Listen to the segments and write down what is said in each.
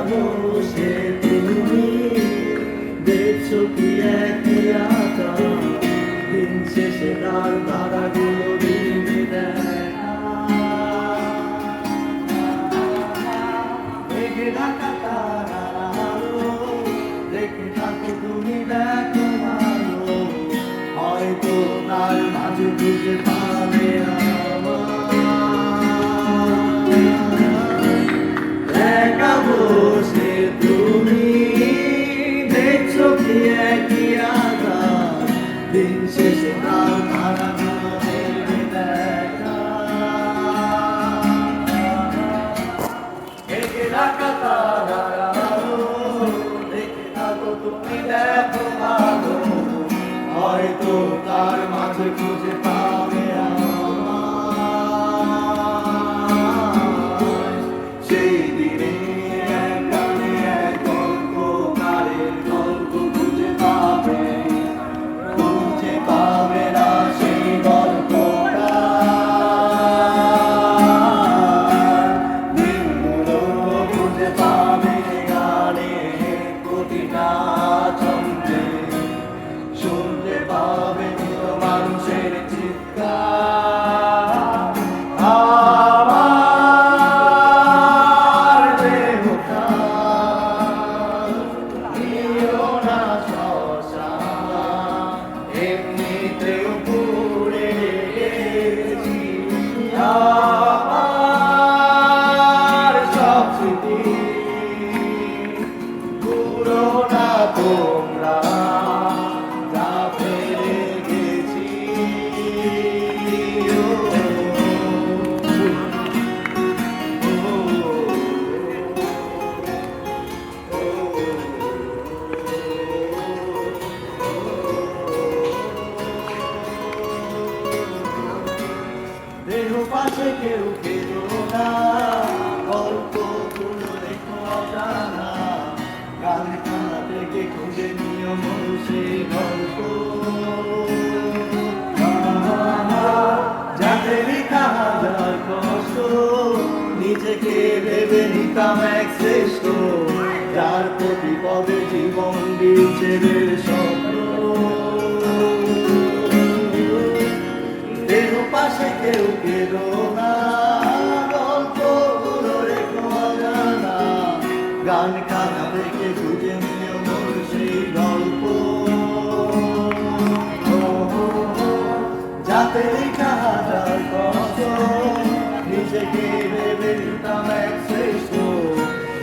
বসে তুমি দেখছো কি একই আকাশ, দিন শেষে তার তারাগুলো দিনে দেখা। মেঘে ঢাকা তারার আলো দেখে থাকো তুমি, দেখো ভালো হয়তো তার মাঝে খুঁজে পাবে একা বসে তুমি দেখছো কি একই আকাশ, দিন শেষে তার তারাগুলো দিনে দেখা। মেঘে ঢাকা তারার আলো দেখে থাকো তুমি, দেখো ভালো হয়তো তার মাঝে খুঁজে পাবে আমায়। সেই দিনে এক গানে এক গল্পকারের গল্প খুঁজে পাবে, খুঁজে পাবে না সেই গল্পটা। দিনগুলো খুঁজে পাবে গানে প্রতিটা ছন্দে, শুনতে পাবে মানুষের চিৎকার। আমার দেহটা নিও না শ্মশান, এমনিতেও পুড়ে গেছি। আমার সব স্মৃতি পুরো না তোমরা যা ফেলে গেছি। দেহ পাশে কেউ কেউ না, গল্পগুলো রেখো অজানা, গান খানা থেকে খুঁজে নিও মন সেই গল্প। যাতে লেখা হাজার কষ্ট, নিজেকে ভেবে নিতাম এক শ্রেষ্ঠ, যার প্রতি পদে জীবন বিচ্ছেদের স্বপ্ন। দেহ পাশে কেউ কেউ না, গল্পগুলো রেখো অজানা, গান খানা থেকে খুঁজে নিও মোর সেই গল্প। যাতে লেখা হাজার কষ্ট, নিজেকে ভেবে নিতাম এক শ্রেষ্ঠ,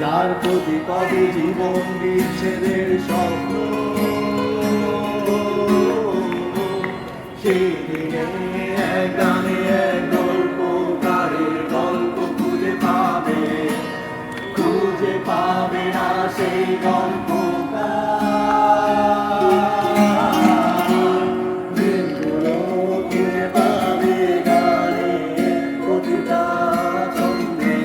যার প্রতি পদে জীবন বিচ্ছেদের স্বপ্ন। সেই দিনে এক গানে এক গল্পকারের গল্প খুঁজে পাবে, খুঁজে পাবে না সেই গল্পকার। দিনগুলো খুঁজে পাবে গানে প্রতিটা ছন্দে,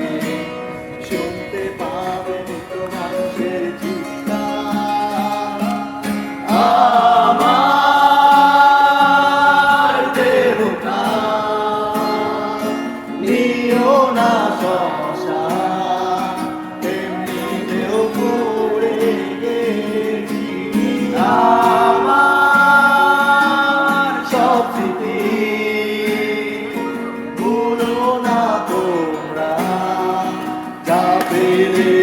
শুনতে পাবে নিত্য মানুষের চিৎকার। আমার দেহটা নিও না শ্মশান, এমনিতেও পুড়ে গেছি। আমার সব স্মৃতি ভুলো না তোমরা, যা পেলে